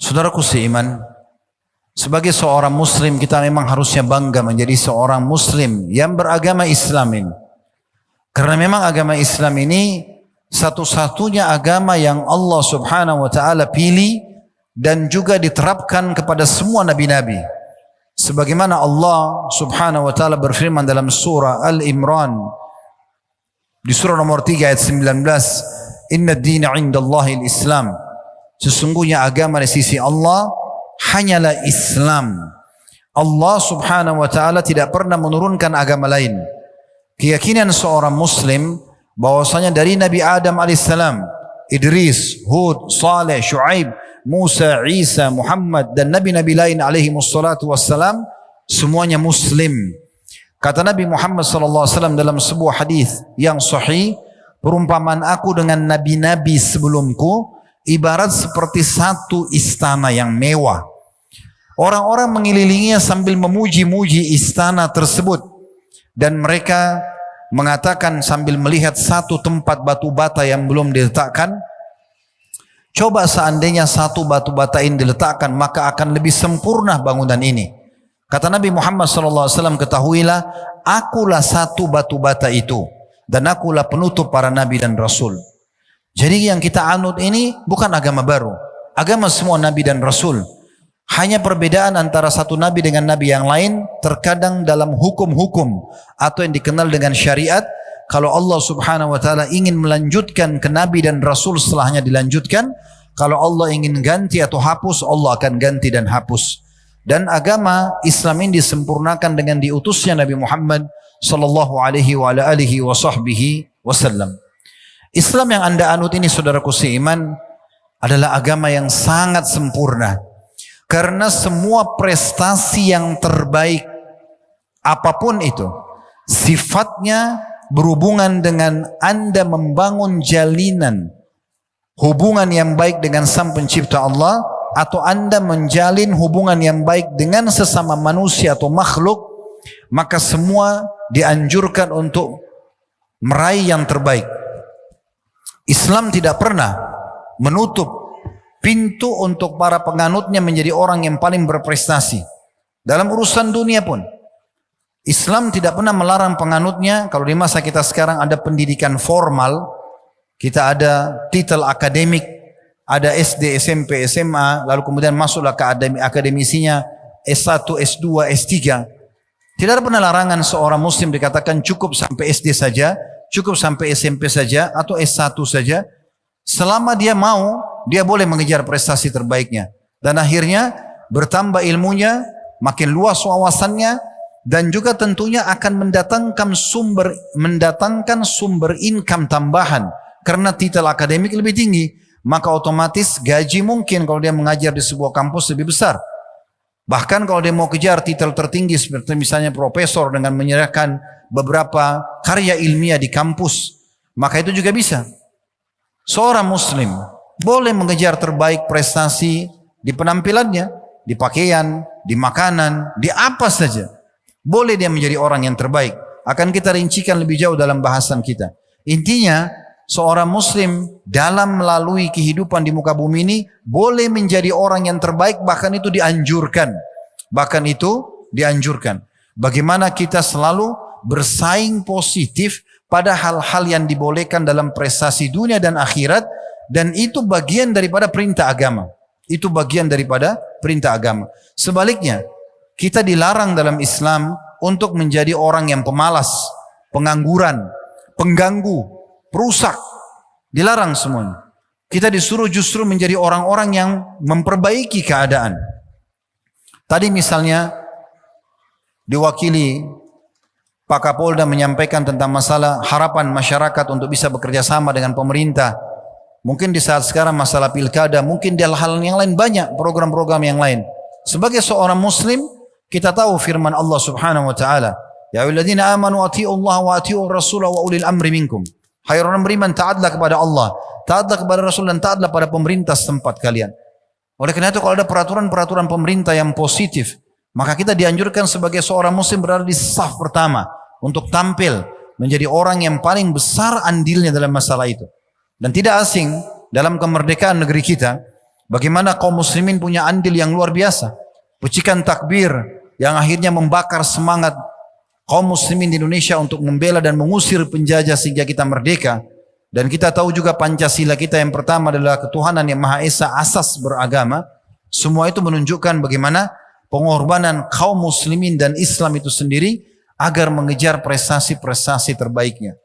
Saudaraku seiman, sebagai seorang muslim kita memang harusnya bangga menjadi seorang muslim yang beragama Islam ini. Karena memang agama Islam ini satu-satunya agama yang Allah subhanahu wa ta'ala pilih dan juga diterapkan kepada semua nabi-nabi. Sebagaimana Allah subhanahu wa ta'ala berfirman dalam surah Al-Imran di surah nomor 3 ayat 19, Inna ad-dina indallahi al-Islam. Sesungguhnya agama di sisi Allah hanyalah Islam. Allah subhanahu wa ta'ala tidak pernah menurunkan agama lain. Keyakinan seorang muslim bahwasanya dari Nabi Adam alaihissalam, Idris, Hud, Saleh, Shu'aib, Musa, Isa, Muhammad dan nabi-nabi lain alaihi wassalatu wassalam semuanya muslim. Kata Nabi Muhammad sallallahu alaihi wasallam dalam sebuah hadis yang sahih, perumpamaan aku dengan nabi-nabi sebelumku ibarat seperti satu istana yang mewah. Orang-orang mengelilinginya sambil memuji-muji istana tersebut. Dan mereka mengatakan sambil melihat satu tempat batu bata yang belum diletakkan, coba seandainya satu batu bata ini diletakkan, maka akan lebih sempurna bangunan ini. Kata Nabi Muhammad SAW, ketahuilah, akulah satu batu bata itu, dan akulah penutup para nabi dan rasul. Jadi yang kita anut ini bukan agama baru, agama semua nabi dan rasul. Hanya perbedaan antara satu nabi dengan nabi yang lain terkadang dalam hukum-hukum atau yang dikenal dengan syariat. Kalau Allah subhanahu wa ta'ala ingin melanjutkan ke nabi dan rasul setelahnya dilanjutkan. Kalau Allah ingin ganti atau hapus, Allah akan ganti dan hapus. Dan agama Islam ini disempurnakan dengan diutusnya Nabi Muhammad sallallahu alaihi wa alihi wa sahbihi wasallam. Islam yang anda anut ini, saudaraku seiman, adalah agama yang sangat sempurna. Karena semua prestasi yang terbaik apapun itu sifatnya berhubungan dengan anda membangun jalinan hubungan yang baik dengan Sang Pencipta Allah, atau anda menjalin hubungan yang baik dengan sesama manusia atau makhluk, maka semua dianjurkan untuk meraih yang terbaik. Islam tidak pernah menutup pintu untuk para penganutnya menjadi orang yang paling berprestasi. Dalam urusan dunia pun, Islam tidak pernah melarang penganutnya. Kalau di masa kita sekarang ada pendidikan formal, kita ada titel akademik, ada SD, SMP, SMA, lalu kemudian masuklah ke akademisinya S1, S2, S3. Tidak ada pernah larangan seorang muslim dikatakan cukup sampai SD saja, cukup sampai SMP saja, atau S1 saja. Selama dia mau, dia boleh mengejar prestasi terbaiknya. Dan akhirnya bertambah ilmunya, makin luas wawasannya, dan juga tentunya akan mendatangkan sumber income tambahan. Karena titel akademik lebih tinggi, maka otomatis gaji mungkin kalau dia mengajar di sebuah kampus lebih besar. Bahkan kalau dia mau kejar titel tertinggi seperti misalnya profesor dengan menyerahkan beberapa karya ilmiah di kampus, maka itu juga bisa. Seorang muslim boleh mengejar terbaik prestasi di penampilannya, di pakaian, di makanan, di apa saja. Boleh dia menjadi orang yang terbaik. Akan kita rincikan lebih jauh dalam bahasan kita. Intinya, seorang muslim dalam melalui kehidupan di muka bumi ini boleh menjadi orang yang terbaik, bahkan itu dianjurkan. Bahkan itu dianjurkan. Bagaimana kita selalu bersaing positif pada hal-hal yang dibolehkan dalam prestasi dunia dan akhirat, dan itu bagian daripada perintah agama. Itu bagian daripada perintah agama. Sebaliknya, kita dilarang dalam Islam untuk menjadi orang yang pemalas, pengangguran, pengganggu, perusak. Dilarang semuanya. Kita disuruh justru menjadi orang-orang yang memperbaiki keadaan. Tadi misalnya diwakili Pak Kapolda menyampaikan tentang masalah harapan masyarakat untuk bisa bekerja sama dengan pemerintah. Mungkin di saat sekarang masalah pilkada, mungkin di hal-hal yang lain banyak, program-program yang lain. Sebagai seorang muslim, kita tahu firman Allah subhanahu wa ta'ala, Ya ayyuhalladzina amanu atii'ullaha wa atii'ur rasula wa ulil amri minkum. Hai orang beriman, taatlah kepada Allah, taatlah kepada Rasul, dan taatlah pada pemerintah setempat kalian. Oleh karena itu kalau ada peraturan-peraturan pemerintah yang positif, maka kita dianjurkan sebagai seorang muslim berada di saf pertama untuk tampil menjadi orang yang paling besar andilnya dalam masalah itu. Dan tidak asing dalam kemerdekaan negeri kita, Bagaimana kaum muslimin punya andil yang luar biasa. Pecikan takbir yang akhirnya membakar semangat kaum muslimin di Indonesia untuk membela dan mengusir penjajah sehingga kita merdeka. Dan kita tahu juga Pancasila kita yang pertama adalah ketuhanan yang Maha Esa, asas beragama. Semua itu menunjukkan bagaimana pengorbanan kaum muslimin dan Islam itu sendiri agar mengejar prestasi-prestasi terbaiknya.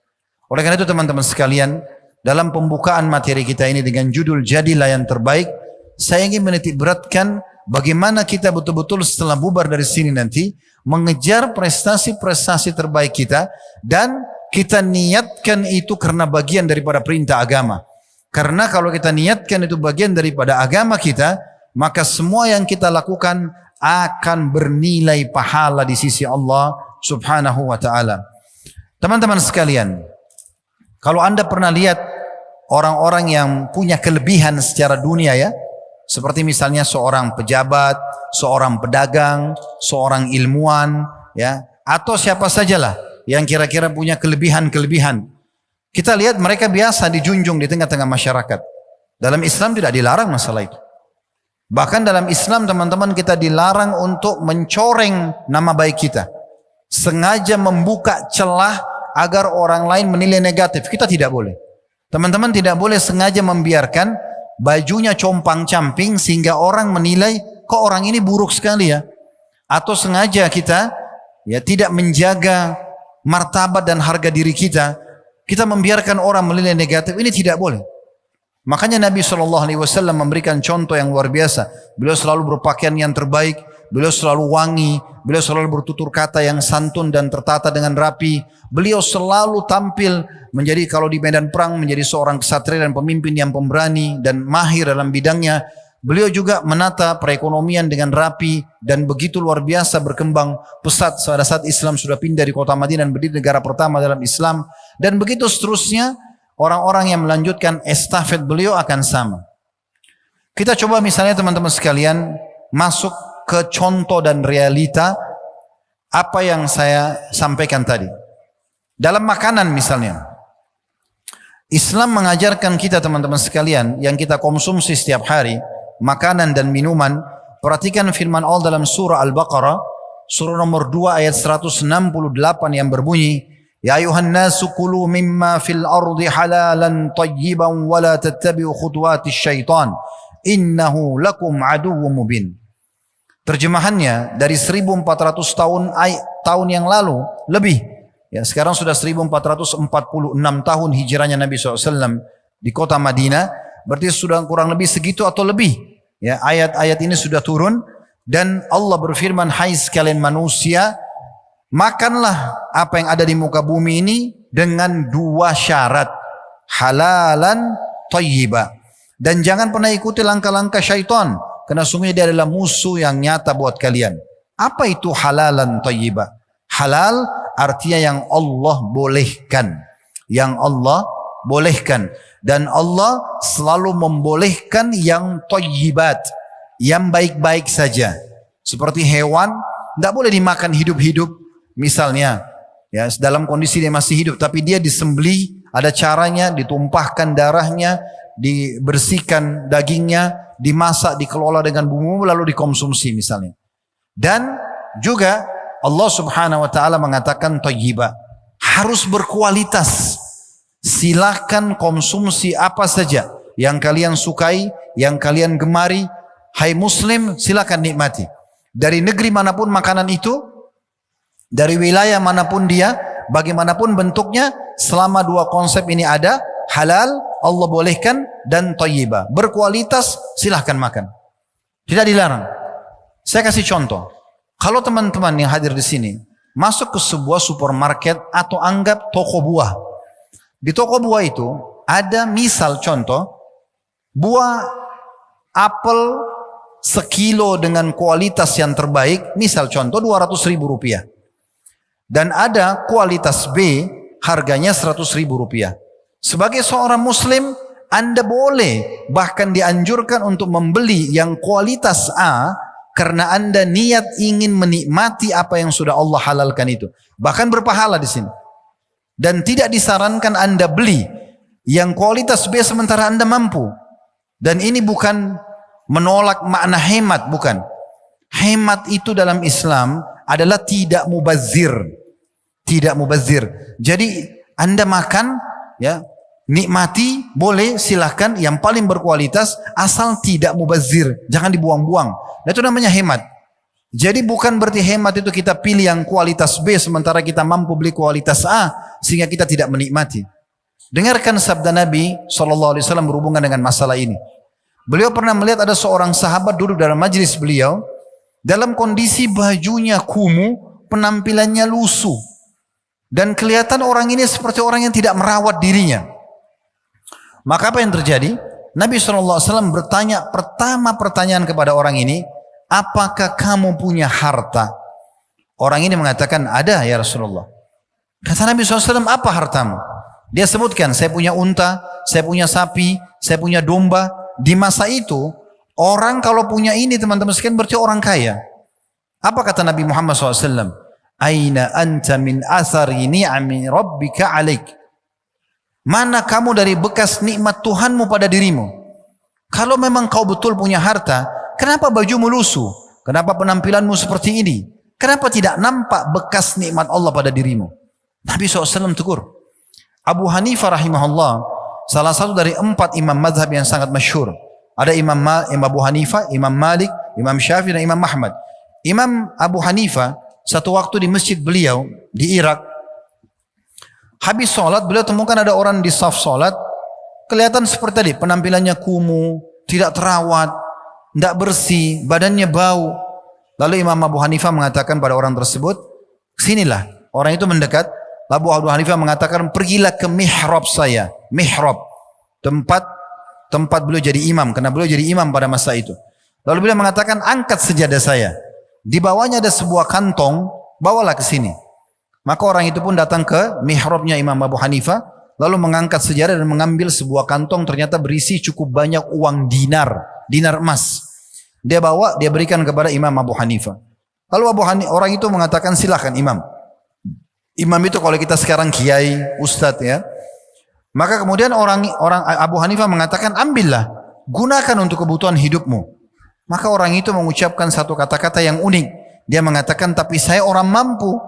Oleh karena itu teman-teman sekalian, dalam pembukaan materi kita ini dengan judul Jadilah yang Terbaik, saya ingin menitik beratkan bagaimana kita betul-betul setelah bubar dari sini nanti mengejar prestasi-prestasi terbaik kita, dan kita niatkan itu karena bagian daripada perintah agama. Karena kalau kita niatkan itu bagian daripada agama kita, maka semua yang kita lakukan akan bernilai pahala di sisi Allah Subhanahu wa ta'ala. Teman-teman sekalian, kalau Anda pernah lihat orang-orang yang punya kelebihan secara dunia ya, seperti misalnya seorang pejabat, seorang pedagang, seorang ilmuwan, ya, atau siapa sajalah yang kira-kira punya kelebihan-kelebihan. Kita lihat mereka biasa dijunjung di tengah-tengah masyarakat. Dalam Islam tidak dilarang masalah itu. Bahkan dalam Islam teman-teman kita dilarang untuk mencoreng nama baik kita. Sengaja membuka celah agar orang lain menilai negatif. Kita tidak boleh. Teman-teman tidak boleh sengaja membiarkan bajunya compang-camping sehingga orang menilai kok orang ini buruk sekali ya. Atau sengaja kita ya tidak menjaga martabat dan harga diri kita. Kita membiarkan orang menilai negatif, ini tidak boleh. Makanya Nabi SAW memberikan contoh yang luar biasa. Beliau selalu berpakaian yang terbaik, beliau selalu wangi, beliau selalu bertutur kata yang santun dan tertata dengan rapi. Beliau selalu tampil menjadi, kalau di medan perang, menjadi seorang ksatria dan pemimpin yang pemberani dan mahir dalam bidangnya. Beliau juga menata perekonomian dengan rapi dan begitu luar biasa berkembang pesat pada saat Islam sudah pindah di kota Madinah dan berdiri negara pertama dalam Islam. Dan begitu seterusnya, orang-orang yang melanjutkan estafet beliau akan sama. Kita coba misalnya teman-teman sekalian masuk ke contoh dan realita apa yang saya sampaikan tadi. Dalam makanan misalnya, Islam mengajarkan kita teman-teman sekalian yang kita konsumsi setiap hari, makanan dan minuman. Perhatikan firman Allah dalam surah Al-Baqarah, surah nomor 2 ayat 168 yang berbunyi, Ya ayuhan nasu kulu mimma fil ardi halalan tayyiban wa la tattabi'u khutuwatis syaitan innahu lakum aduwwum mubin. Terjemahannya dari 1400 tahun yang lalu lebih. Ya, sekarang sudah 1446 tahun hijrahnya Nabi SAW di kota Madinah. Berarti sudah kurang lebih segitu atau lebih. Ya, ayat-ayat ini sudah turun dan Allah berfirman, hai sekalian manusia, makanlah apa yang ada di muka bumi ini dengan dua syarat, halalan thayyiba, dan jangan pernah ikuti langkah-langkah syaitan, karena sungguhnya dia adalah musuh yang nyata buat kalian. Apa itu halalan thayyiba? Halal artinya yang Allah bolehkan, yang Allah bolehkan, dan Allah selalu membolehkan yang thayyibat, yang baik-baik saja. Seperti hewan tidak boleh dimakan hidup-hidup. Misalnya, ya, dalam kondisi dia masih hidup, tapi dia disembelih, ada caranya, ditumpahkan darahnya, dibersihkan dagingnya, dimasak, dikelola dengan bumbu, lalu dikonsumsi misalnya. Dan juga Allah Subhanahu Wa Taala mengatakan thayyiba, harus berkualitas. Silakan konsumsi apa saja yang kalian sukai, yang kalian gemari. Hai Muslim, silakan nikmati. Dari negeri manapun makanan itu, dari wilayah manapun dia, bagaimanapun bentuknya, selama dua konsep ini ada, halal, Allah bolehkan, dan thayyibah, berkualitas, silahkan makan. Tidak dilarang. Saya kasih contoh. Kalau teman-teman yang hadir di sini masuk ke sebuah supermarket atau anggap toko buah. Di toko buah itu ada misal contoh, buah apel sekilo dengan kualitas yang terbaik, misal contoh 200.000 rupiah. Dan ada kualitas B, harganya 100.000 rupiah. Sebagai seorang muslim, Anda boleh, bahkan dianjurkan untuk membeli yang kualitas A, karena Anda niat ingin menikmati apa yang sudah Allah halalkan itu. Bahkan berpahala di sini. Dan tidak disarankan Anda beli yang kualitas B sementara Anda mampu. Dan ini bukan menolak makna hemat, bukan. Hemat itu dalam Islam adalah tidak mubazir. Tidak mubazir. Jadi Anda makan, ya, nikmati, boleh, silahkan, yang paling berkualitas, asal tidak mubazir, jangan dibuang-buang. Nah, itu namanya hemat. Jadi bukan berarti hemat itu kita pilih yang kualitas B, sementara kita mampu beli kualitas A, sehingga kita tidak menikmati. Dengarkan sabda Nabi SAW berhubungan dengan masalah ini. Beliau pernah melihat ada seorang sahabat duduk dalam majlis beliau, dalam kondisi bajunya kumuh, penampilannya lusuh. Dan kelihatan orang ini seperti orang yang tidak merawat dirinya. Maka apa yang terjadi? Nabi SAW bertanya, pertama pertanyaan kepada orang ini, apakah kamu punya harta? Orang ini mengatakan, ada ya Rasulullah. Kata Nabi SAW, apa hartamu? Dia sebutkan, saya punya unta, saya punya sapi, saya punya domba. Di masa itu, orang kalau punya ini teman-teman sekalian berarti orang kaya. Apa kata Nabi Muhammad SAW? Aina anta min athari ni'ami rabbika alaik. Mana kamu dari bekas nikmat Tuhanmu pada dirimu? Kalau memang kau betul punya harta, kenapa bajumu lusuh? Kenapa penampilanmu seperti ini? Kenapa tidak nampak bekas nikmat Allah pada dirimu? Nabi SAW tegur. Abu Hanifah rahimahullah, salah satu dari 4 imam mazhab yang sangat masyhur. Ada Imam Abu Hanifah, Imam Malik, Imam Syafi'i dan Imam Ahmad. Imam Abu Hanifah, satu waktu di masjid beliau di Irak, habis sholat beliau temukan ada orang di saf sholat, kelihatan seperti tadi, penampilannya kumuh, tidak terawat, tidak bersih, badannya bau. Lalu Imam Abu Hanifah mengatakan pada orang tersebut, sinilah. Orang itu mendekat. Lalu Abu Hanifah mengatakan, pergilah ke mihrab saya. Mihrab, tempat beliau jadi imam, karena beliau jadi imam pada masa itu. Lalu beliau mengatakan, angkat sejadah saya. Di bawahnya ada sebuah kantong, bawalah ke sini. Maka orang itu pun datang ke mihrabnya Imam Abu Hanifah, lalu mengangkat sejadah dan mengambil sebuah kantong, ternyata berisi cukup banyak uang dinar emas. Dia bawa, dia berikan kepada Imam Abu Hanifah. Lalu orang itu mengatakan, silakan imam. Imam itu kalau kita sekarang kiai, ustadz ya. Maka kemudian orang Abu Hanifah mengatakan, ambillah, gunakan untuk kebutuhan hidupmu. Maka orang itu mengucapkan satu kata-kata yang unik. Dia mengatakan, tapi saya orang mampu.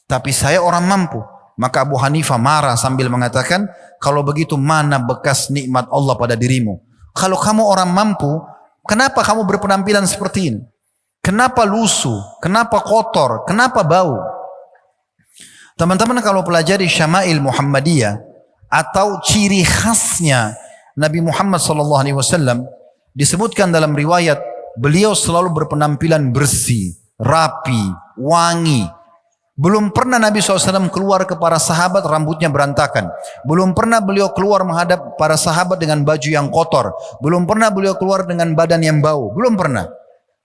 Tapi saya orang mampu. Maka Abu Hanifah marah sambil mengatakan, kalau begitu mana bekas nikmat Allah pada dirimu? Kalau kamu orang mampu, kenapa kamu berpenampilan seperti ini? Kenapa lusuh? Kenapa kotor? Kenapa bau? Teman-teman kalau pelajari Syama'il Muhammadiyah atau ciri khasnya Nabi Muhammad SAW, disebutkan dalam riwayat, beliau selalu berpenampilan bersih, rapi, wangi. Belum pernah Nabi SAW keluar ke para sahabat rambutnya berantakan. Belum pernah beliau keluar menghadap para sahabat dengan baju yang kotor. Belum pernah beliau keluar dengan badan yang bau. Belum pernah.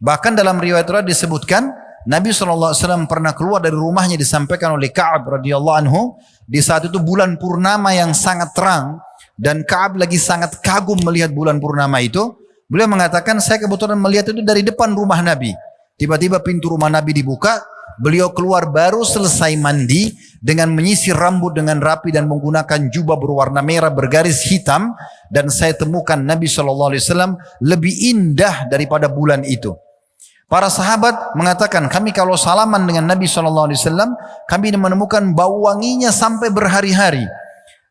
Bahkan dalam riwayat disebutkan, Nabi SAW pernah keluar dari rumahnya, disampaikan oleh Ka'ab radhiyallahu anhu. Di saat itu bulan purnama yang sangat terang. Dan Ka'ab lagi sangat kagum melihat bulan purnama itu. Beliau mengatakan, saya kebetulan melihat itu dari depan rumah Nabi. Tiba-tiba pintu rumah Nabi dibuka. Beliau keluar baru selesai mandi dengan menyisir rambut dengan rapi dan menggunakan jubah berwarna merah bergaris hitam. Dan saya temukan Nabi SAW lebih indah daripada bulan itu. Para sahabat mengatakan, kami kalau salaman dengan Nabi SAW, kami menemukan bau wanginya sampai berhari-hari.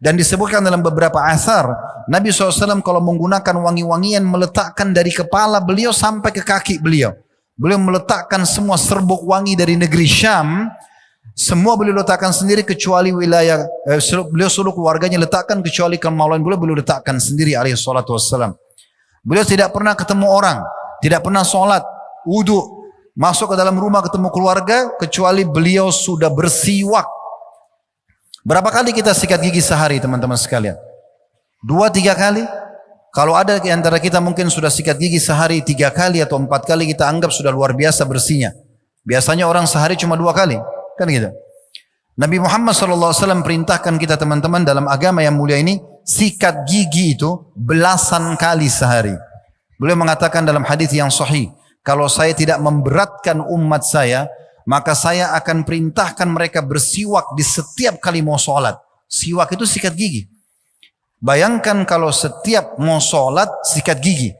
Dan disebutkan dalam beberapa asar, Nabi SAW kalau menggunakan wangi-wangian meletakkan dari kepala beliau sampai ke kaki beliau. Beliau meletakkan semua serbuk wangi dari negeri Syam. Semua beliau letakkan sendiri kecuali wilayah, beliau seluruh keluarganya letakkan kecuali kemaluan beliau letakkan sendiri alaihi salatu wassalam. Beliau tidak pernah ketemu orang, tidak pernah sholat, wudu, masuk ke dalam rumah ketemu keluarga, kecuali beliau sudah bersiwak. Berapa kali kita sikat gigi sehari teman-teman sekalian? 2-3 kali? Kalau ada di antara kita mungkin sudah sikat gigi sehari 3 kali atau 4 kali, kita anggap sudah luar biasa bersihnya. Biasanya orang sehari cuma 2 kali, kan gitu. Nabi Muhammad SAW perintahkan kita teman-teman dalam agama yang mulia ini, sikat gigi itu belasan kali sehari. Beliau mengatakan dalam hadis yang sahih, kalau saya tidak memberatkan umat saya, maka saya akan perintahkan mereka bersiwak di setiap kali mau sholat. Siwak itu sikat gigi. Bayangkan kalau setiap mau sholat sikat gigi.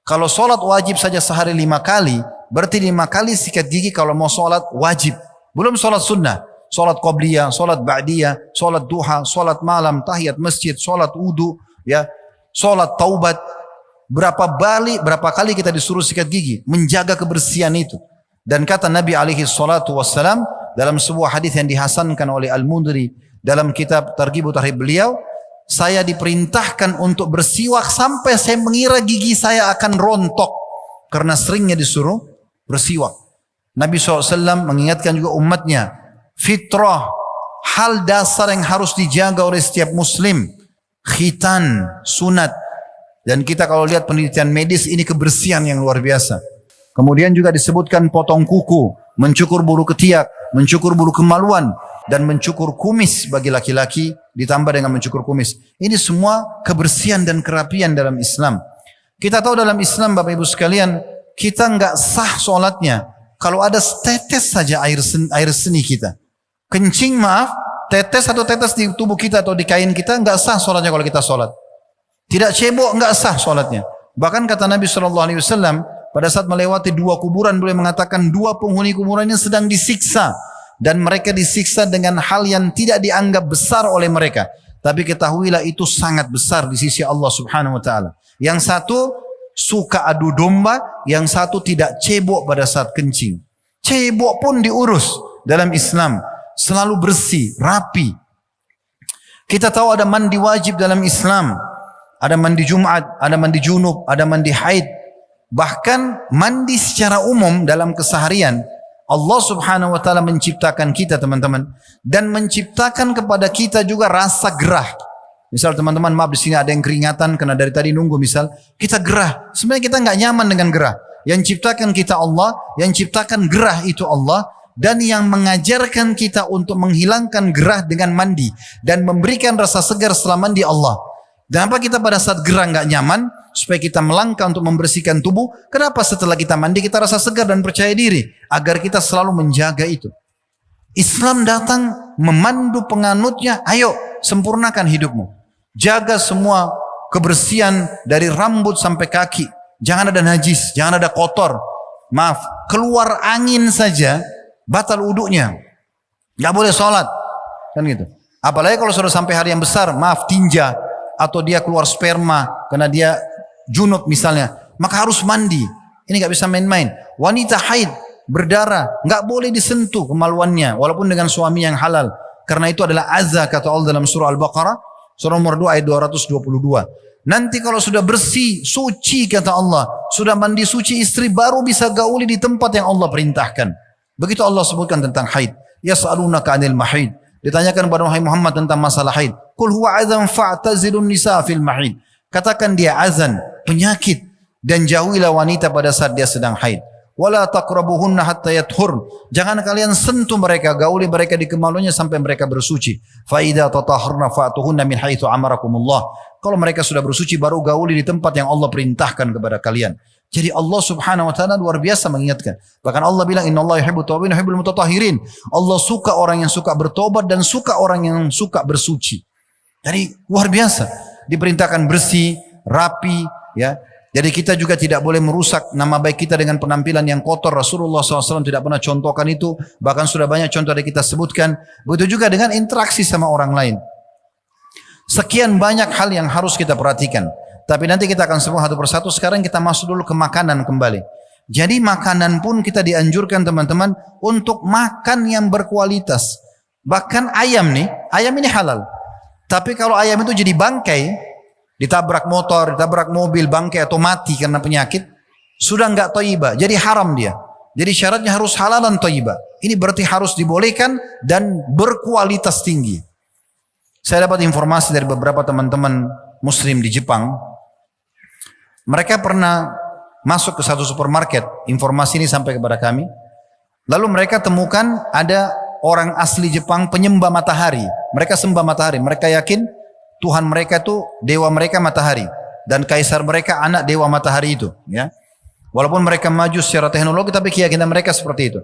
Kalau sholat wajib saja sehari 5 kali, berarti 5 kali sikat gigi kalau mau sholat wajib. Belum sholat sunnah, sholat qobliyah, sholat ba'diyah, sholat duha, sholat malam, tahiyat masjid, sholat wudu, ya, sholat taubat. Berapa kali kita disuruh sikat gigi, menjaga kebersihan itu. Dan kata Nabi alaihi salatu wassalam dalam sebuah hadis yang dihasankan oleh Al-Mundhiri dalam kitab Targhib Tarhib beliau, saya diperintahkan untuk bersiwak sampai saya mengira gigi saya akan rontok karena seringnya disuruh bersiwak. Nabi SAW mengingatkan juga umatnya, fitrah, hal dasar yang harus dijaga oleh setiap muslim, khitan, sunat. Dan kita kalau lihat penelitian medis ini kebersihan yang luar biasa. Kemudian juga disebutkan potong kuku, mencukur bulu ketiak, mencukur bulu kemaluan, dan mencukur kumis bagi laki-laki ditambah dengan mencukur kumis. Ini semua kebersihan dan kerapian dalam Islam. Kita tahu dalam Islam Bapak Ibu sekalian, kita enggak sah sholatnya kalau ada tetes saja air seni kita. Kencing maaf, tetes atau tetes di tubuh kita atau di kain kita enggak sah sholatnya kalau kita sholat. Tidak cebok enggak sah sholatnya. Bahkan kata Nabi SAW pada saat melewati 2 kuburan beliau mengatakan 2 penghuni kuburan ini sedang disiksa. Dan mereka disiksa dengan hal yang tidak dianggap besar oleh mereka. Tapi ketahuilah itu sangat besar di sisi Allah subhanahu wa ta'ala. Yang satu suka adu domba, yang satu tidak cebok pada saat kencing. Cebok pun diurus dalam Islam. Selalu bersih, rapi. Kita tahu ada mandi wajib dalam Islam. Ada mandi Jumat, ada mandi junub, ada mandi haid. Bahkan mandi secara umum dalam keseharian. Allah subhanahu wa ta'ala menciptakan kita teman-teman. Dan menciptakan kepada kita juga rasa gerah. Misal teman-teman maaf di sini ada yang keringatan karena dari tadi nunggu misal. Kita gerah. Sebenarnya kita nggak nyaman dengan gerah. Yang ciptakan kita Allah. Yang ciptakan gerah itu Allah. Dan yang mengajarkan kita untuk menghilangkan gerah dengan mandi. Dan memberikan rasa segar setelah mandi Allah. Dan apa kita pada saat gerah nggak nyaman? Supaya kita melangkah untuk membersihkan tubuh. Kenapa setelah kita mandi kita rasa segar dan percaya diri? Agar kita selalu menjaga itu. Islam datang memandu penganutnya. Ayo sempurnakan hidupmu. Jaga semua kebersihan dari rambut sampai kaki. Jangan ada najis. Jangan ada kotor. Maaf. Keluar angin saja batal wudunya. Gak boleh sholat. Kan gitu. Apalagi kalau sudah sampai hari yang besar. Maaf tinja. Atau dia keluar sperma. Karena dia junub misalnya, maka harus mandi. Ini nggak bisa main-main. Wanita haid berdarah nggak boleh disentuh kemaluannya, walaupun dengan suami yang halal, karena itu adalah azza kata Allah dalam surah Al-Baqarah, surah nomor 2 ayat 222. Nanti kalau sudah bersih, suci kata Allah, sudah mandi suci istri baru bisa gauli di tempat yang Allah perintahkan. Begitu Allah sebutkan tentang haid. Yas'alunaka 'anil mahid. Ditanyakan kepada Muhammad tentang masalah haid. Qul huwa adzan fa'tazilun nisa fil mahid. Katakan dia azan, penyakit, dan jauhilah wanita pada saat dia sedang haid. Wala taqrabuhunna hatta yathur. Jangan kalian sentuh mereka, gauli mereka di kemaluannya sampai mereka bersuci. Fa idza tatahharna fa'tuhunna min haitsu amarakumullah. Kalau mereka sudah bersuci baru gauli di tempat yang Allah perintahkan kepada kalian. Jadi Allah subhanahu wa ta'ala luar biasa mengingatkan. Bahkan Allah bilang innallaha yuhibbut tawwabin wa yuhibbul mutatahhirin. Allah suka orang yang suka bertobat dan suka orang yang suka bersuci. Jadi luar biasa. Diperintahkan bersih, rapi, ya. Jadi kita juga tidak boleh merusak nama baik kita dengan penampilan yang kotor. Rasulullah SAW tidak pernah contohkan itu. Bahkan sudah banyak contoh yang kita sebutkan. Begitu juga dengan interaksi sama orang lain. Sekian banyak hal yang harus kita perhatikan. Tapi nanti kita akan sebut satu persatu. Sekarang kita masuk dulu ke makanan kembali. Jadi makanan pun kita dianjurkan teman-teman untuk makan yang berkualitas. Bahkan ayam nih, ayam ini halal. Tapi kalau ayam itu jadi bangkai, ditabrak motor, ditabrak mobil, bangkai atau mati karena penyakit, sudah enggak thayyibah, jadi haram dia. Jadi syaratnya harus halal dan thayyibah. Ini berarti harus dibolehkan dan berkualitas tinggi. Saya dapat informasi dari beberapa teman-teman muslim di Jepang. Mereka pernah masuk ke satu supermarket, informasi ini sampai kepada kami. Lalu mereka temukan ada orang asli Jepang penyembah matahari. Mereka sembah matahari. Mereka yakin Tuhan mereka itu dewa mereka matahari. Dan kaisar mereka anak dewa matahari itu. Ya. Walaupun mereka maju secara teknologi tapi keyakinan mereka seperti itu.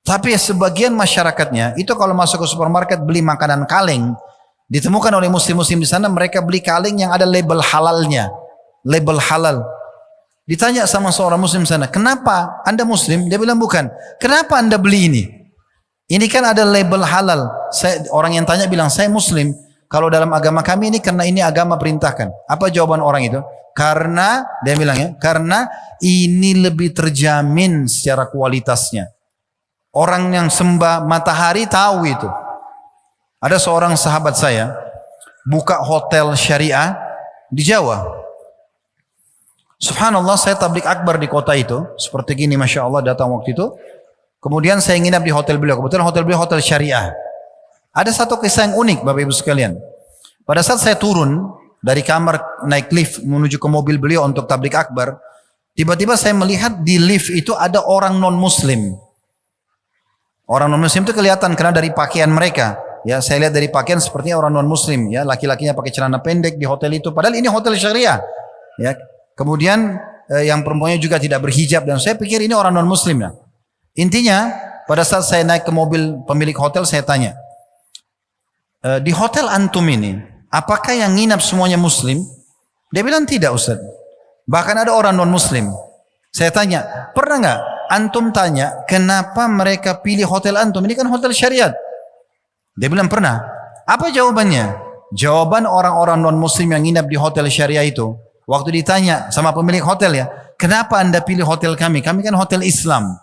Tapi sebagian masyarakatnya itu kalau masuk ke supermarket beli makanan kaleng. Ditemukan oleh muslim-muslim di sana mereka beli kaleng yang ada label halalnya. Label halal. Ditanya sama seorang muslim sana, kenapa Anda muslim? Dia bilang bukan. Kenapa Anda beli ini? Ini kan ada label halal. Orang yang tanya bilang, saya muslim. Kalau dalam agama kami ini karena ini agama perintahkan. Apa jawaban orang itu? Karena, dia bilang ya, karena ini lebih terjamin secara kualitasnya. Orang yang sembah matahari tahu itu. Ada seorang sahabat saya, buka hotel syariah di Jawa. Subhanallah, saya tablik akbar di kota itu. Seperti gini, Masya Allah datang waktu itu. Kemudian saya nginap di hotel beliau. Kebetulan hotel beliau hotel syariah. Ada satu kisah yang unik Bapak Ibu sekalian. Pada saat saya turun dari kamar naik lift menuju ke mobil beliau untuk tablik akbar. Tiba-tiba saya melihat di lift itu ada orang non-muslim. Orang non-muslim itu kelihatan karena dari pakaian mereka. Ya, saya lihat dari pakaian sepertinya orang non-muslim. Ya, laki-lakinya pakai celana pendek di hotel itu. Padahal ini hotel syariah. Ya. Kemudian yang perempuannya juga tidak berhijab dan saya pikir ini orang non muslim ya. Intinya pada saat saya naik ke mobil pemilik hotel saya tanya, di hotel antum ini apakah yang nginap semuanya muslim? Dia bilang tidak Ustaz. Bahkan ada orang non muslim. Saya tanya, pernah nggak antum tanya kenapa mereka pilih hotel antum? Ini kan hotel syariat. Dia bilang pernah. Apa jawabannya? Jawaban orang-orang non muslim yang nginap di hotel syariah itu, waktu ditanya sama pemilik hotel ya, kenapa Anda pilih hotel kami? Kami kan hotel Islam.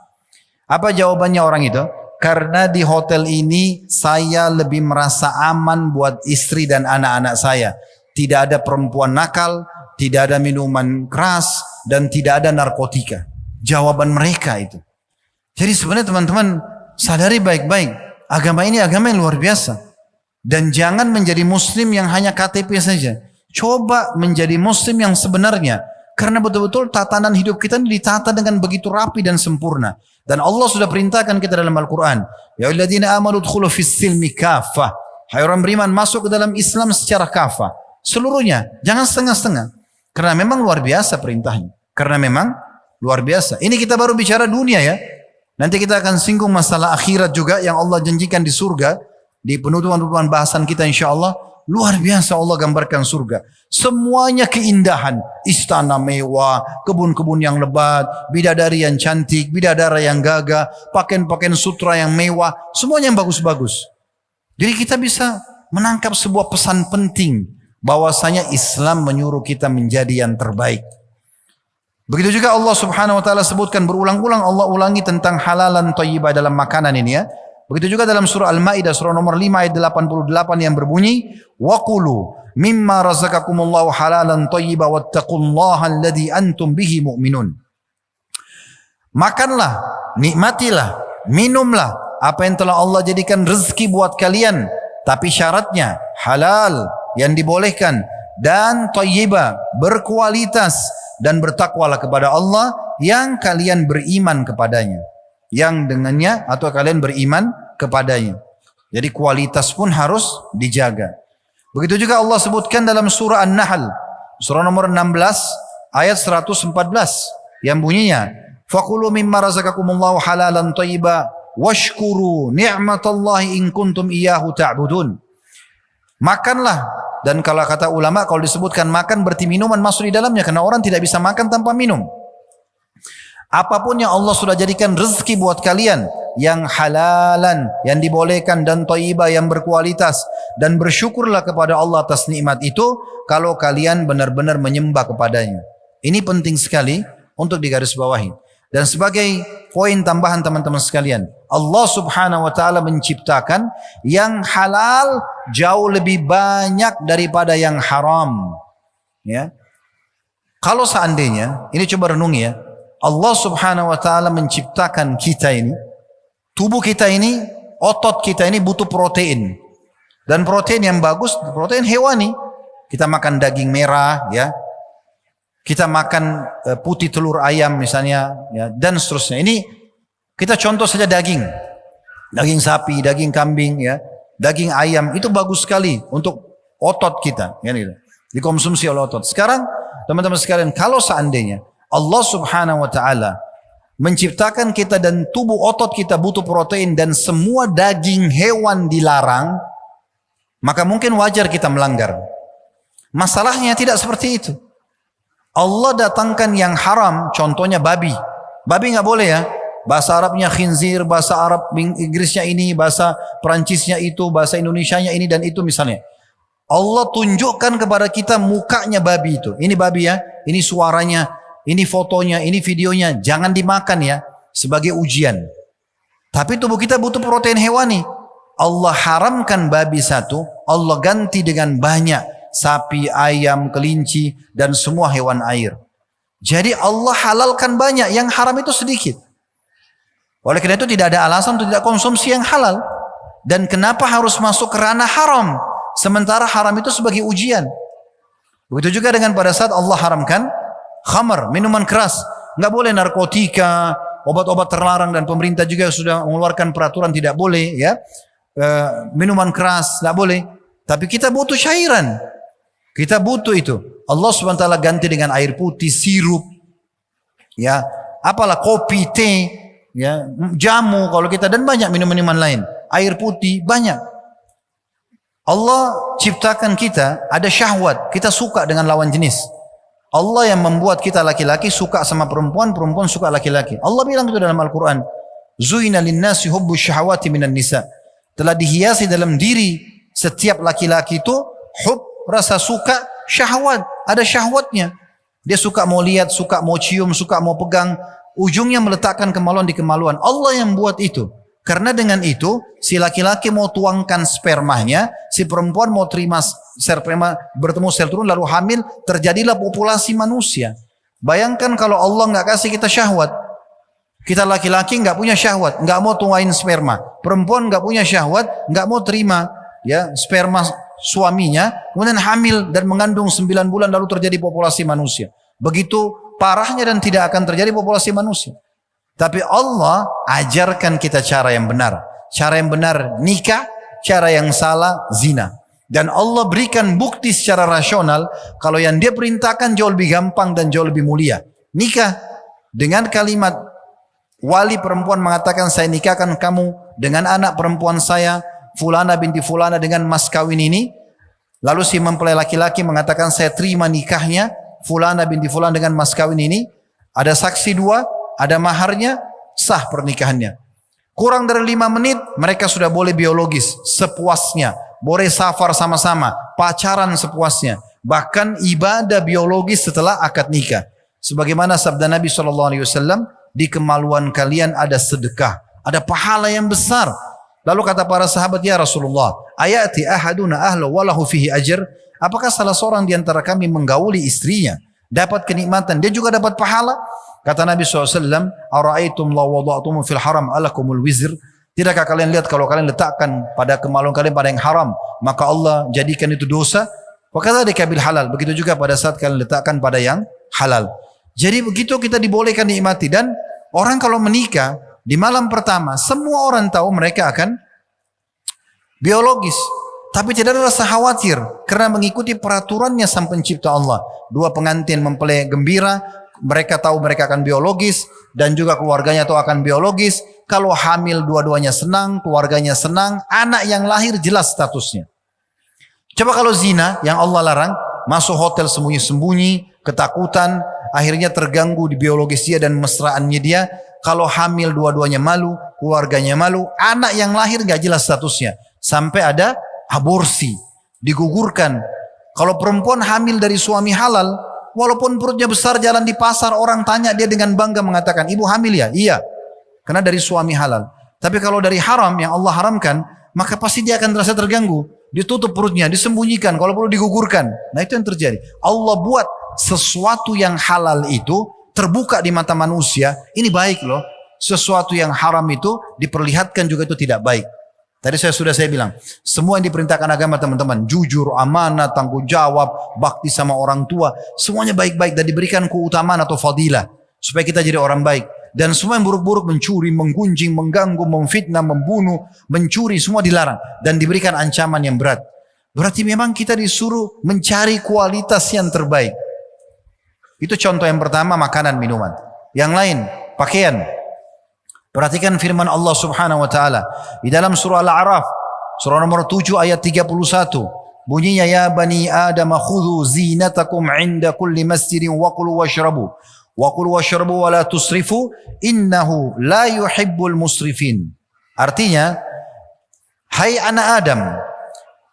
Apa jawabannya orang itu? Karena di hotel ini saya lebih merasa aman buat istri dan anak-anak saya. Tidak ada perempuan nakal, tidak ada minuman keras, dan tidak ada narkotika. Jawaban mereka itu. Jadi sebenarnya teman-teman sadari baik-baik. Agama ini agama yang luar biasa. Dan jangan menjadi muslim yang hanya KTP saja. Coba menjadi muslim yang sebenarnya. Karena betul-betul tatanan hidup kita ini ditata dengan begitu rapi dan sempurna. Dan Allah sudah perintahkan kita dalam Al-Quran. Ya ayyuhalladzina amanu udkhulu fis silmi kafah. Hai orang beriman masuk ke dalam Islam secara kafah. Seluruhnya. Jangan setengah-setengah. Karena memang luar biasa perintahnya. Karena memang luar biasa. Ini kita baru bicara dunia ya. Nanti kita akan singgung masalah akhirat juga yang Allah janjikan di surga. Di penutupan-penutupan bahasan kita insya Allah. Luar biasa Allah gambarkan surga. Semuanya keindahan. Istana mewah, kebun-kebun yang lebat, bidadari yang cantik, bidadara yang gagah, pakaian-pakaian sutra yang mewah. Semuanya yang bagus-bagus. Jadi kita bisa menangkap sebuah pesan penting. Bahwasanya Islam menyuruh kita menjadi yang terbaik. Begitu juga Allah subhanahu wa ta'ala sebutkan berulang-ulang Allah ulangi tentang halalan thayyibah dalam makanan ini ya. Begitu juga dalam surah Al-Maidah surah nomor 5 ayat 88 yang berbunyi wa qulu mimma razaqakumullahu halalan thayyiba wattaqullaha alladzi antum bihi mu'minun. Makanlah, nikmatilah, minumlah apa yang telah Allah jadikan rezeki buat kalian, tapi syaratnya halal yang dibolehkan dan thayyibah berkualitas dan bertakwalah kepada Allah yang kalian beriman kepadanya. Yang dengannya atau kalian beriman kepadanya. Jadi kualitas pun harus dijaga. Begitu juga Allah sebutkan dalam surah An-Nahl, surah nomor 16 ayat 114 yang bunyinya, "Fakulu mimma razaqakumullahu halalan thayyiba washkuru ni'matallahi in kuntum iyyahu ta'budun." Makanlah, dan kalau kata ulama kalau disebutkan makan berarti minuman masuk di dalamnya karena orang tidak bisa makan tanpa minum. Apapun yang Allah sudah jadikan rezeki buat kalian yang halalan, yang dibolehkan dan thayyibah yang berkualitas dan bersyukurlah kepada Allah atas nikmat itu kalau kalian benar-benar menyembah kepadanya. Ini penting sekali untuk digarisbawahi. Dan sebagai poin tambahan teman-teman sekalian, Allah subhanahu wa ta'ala menciptakan yang halal jauh lebih banyak daripada yang haram. Ya. Kalau seandainya, ini coba renungi ya, Allah subhanahu wa ta'ala menciptakan kita ini, tubuh kita ini, otot kita ini butuh protein. Dan protein yang bagus, protein hewani. Kita makan daging merah, ya. Kita makan putih telur ayam misalnya, ya, dan seterusnya. Ini kita contoh saja daging. Daging sapi, daging kambing, ya. Daging ayam, itu bagus sekali untuk otot kita. Ya, gitu. Dikonsumsi oleh otot. Sekarang, teman-teman sekalian, kalau seandainya Allah subhanahu wa ta'ala menciptakan kita dan tubuh otot kita butuh protein dan semua daging hewan dilarang, maka mungkin wajar kita melanggar. Masalahnya tidak seperti itu. Allah datangkan yang haram, contohnya babi. Babi nggak boleh ya. Bahasa Arabnya khinzir, bahasa Arab Inggrisnya ini, bahasa Perancisnya itu, bahasa Indonesianya ini dan itu misalnya. Allah tunjukkan kepada kita mukanya babi itu. Ini babi ya, ini suaranya, ini fotonya, ini videonya. Jangan dimakan ya, sebagai ujian. Tapi tubuh kita butuh protein hewani. Allah haramkan babi satu, Allah ganti dengan banyak sapi, ayam, kelinci, dan semua hewan air. Jadi Allah halalkan banyak, yang haram itu sedikit. Oleh karena itu tidak ada alasan untuk tidak konsumsi yang halal. Dan kenapa harus masuk ke ranah haram? Sementara haram itu sebagai ujian. Begitu juga dengan pada saat Allah haramkan khamar, minuman keras. Nggak boleh narkotika, obat-obat terlarang, dan pemerintah juga sudah mengeluarkan peraturan tidak boleh ya. Minuman keras nggak boleh. Tapi kita butuh cairan. Kita butuh itu. Allah SWT ganti dengan air putih, sirup, ya, apalah kopi, teh, ya, jamu kalau kita, dan banyak minuman-minuman lain. Air putih banyak. Allah ciptakan kita ada syahwat, kita suka dengan lawan jenis. Allah yang membuat kita laki-laki suka sama perempuan, perempuan suka laki-laki. Allah bilang itu dalam Al-Quran. Zuina linnasi hubbu syahwati minan nisa. Telah dihiasi dalam diri setiap laki-laki itu rasa suka, syahwat, ada syahwatnya. Dia suka mau lihat, suka mau cium, suka mau pegang, ujungnya meletakkan kemaluan di kemaluan. Allah yang buat itu. Karena dengan itu, si laki-laki mau tuangkan spermanya, si perempuan mau terima sperma, bertemu sel turun lalu hamil, terjadilah populasi manusia. Bayangkan kalau Allah nggak kasih kita syahwat. Kita laki-laki nggak punya syahwat, nggak mau tuain sperma. Perempuan nggak punya syahwat, nggak mau terima ya sperma suaminya, kemudian hamil dan mengandung 9 bulan lalu terjadi populasi manusia. Begitu parahnya dan tidak akan terjadi populasi manusia. Tapi Allah ajarkan kita cara yang benar. Cara yang benar nikah, cara yang salah zina. Dan Allah berikan bukti secara rasional kalau yang dia perintahkan jauh lebih gampang dan jauh lebih mulia. Nikah dengan kalimat wali perempuan mengatakan saya nikahkan kamu dengan anak perempuan saya Fulana binti Fulana dengan mas kawin ini. Lalu si mempelai laki-laki mengatakan saya terima nikahnya Fulana binti Fulana dengan mas kawin ini. Ada saksi 2, ada maharnya, sah pernikahannya. Kurang dari 5 menit mereka sudah boleh biologis sepuasnya, boleh safar sama-sama, pacaran sepuasnya, bahkan ibadah biologis setelah akad nikah. Sebagaimana sabda Nabi SAW, di kemaluan kalian ada sedekah, ada pahala yang besar. Lalu kata para sahabat, ya Rasulullah, ayati ahaduna ahlu walahu fihi ajr. Apakah salah seorang di antara kami menggauli istrinya, dapat kenikmatan, dia juga dapat pahala? Kata Nabi SAW, ara'aitum la wada'tum fil haram alakumul wizr. Tidakkah kalian lihat kalau kalian letakkan pada kemaluan kalian pada yang haram, maka Allah jadikan itu dosa? Wa kadzalika bil halal. Begitu juga pada saat kalian letakkan pada yang halal. Jadi begitu kita dibolehkan nikmati. Dan orang kalau menikah di malam pertama, semua orang tahu mereka akan biologis. Tapi tidak ada rasa khawatir karena mengikuti peraturannya sang pencipta Allah. 2 pengantin mempelai gembira, mereka tahu mereka akan biologis dan juga keluarganya tahu akan biologis. Kalau hamil dua-duanya senang, keluarganya senang, anak yang lahir jelas statusnya. Coba kalau zina yang Allah larang, masuk hotel sembunyi-sembunyi, ketakutan, akhirnya terganggu di biologis dia dan mesraannya dia. Kalau hamil dua-duanya malu, keluarganya malu, anak yang lahir gak jelas statusnya. Sampai ada aborsi, digugurkan. Kalau perempuan hamil dari suami halal, walaupun perutnya besar jalan di pasar, orang tanya dia dengan bangga mengatakan, ibu hamil ya? Iya, karena dari suami halal. Tapi kalau dari haram yang Allah haramkan, maka pasti dia akan terasa terganggu. Ditutup perutnya, disembunyikan, kalau perlu digugurkan. Nah itu yang terjadi. Allah buat sesuatu yang halal itu terbuka di mata manusia. Ini baik loh. Sesuatu yang haram itu diperlihatkan juga itu tidak baik. Tadi saya bilang, semua yang diperintahkan agama teman-teman, jujur, amanah, tanggung jawab, bakti sama orang tua, semuanya baik-baik dan diberikan keutamaan atau fadilah supaya kita jadi orang baik. Dan semua yang buruk-buruk, mencuri, menggunjing, mengganggu, memfitnah, membunuh, mencuri, semua dilarang dan diberikan ancaman yang berat. Berarti memang kita disuruh mencari kualitas yang terbaik. Itu contoh yang pertama, makanan, minuman. Yang lain, pakaian. Perhatikan firman Allah Subhanahu wa taala di dalam surah Al-A'raf, surah nomor 7 ayat 31. Bunyinya ya bani Adam khudhu zinatakum 'inda kulli masjidin wa kulu washrabu. Wa kulu washrabu wa la tusrifu innahu la yuhibbul musrifin. Artinya, hai anak Adam,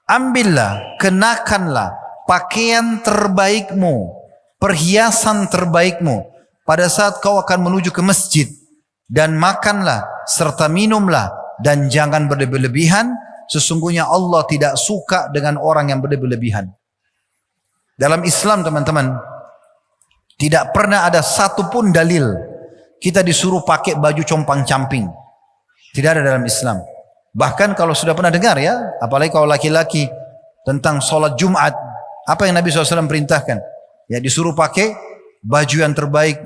ambillah, kenakanlah pakaian terbaikmu, perhiasan terbaikmu pada saat kau akan menuju ke masjid, dan makanlah serta minumlah dan jangan berlebihan. Sesungguhnya Allah tidak suka dengan orang yang berlebihan. Dalam Islam teman-teman, tidak pernah ada satupun dalil kita disuruh pakai baju compang-camping. Tidak ada dalam Islam. Bahkan kalau sudah pernah dengar ya, apalagi kalau laki-laki tentang sholat Jumat, apa yang Nabi SAW perintahkan? Ya disuruh pakai baju yang terbaik,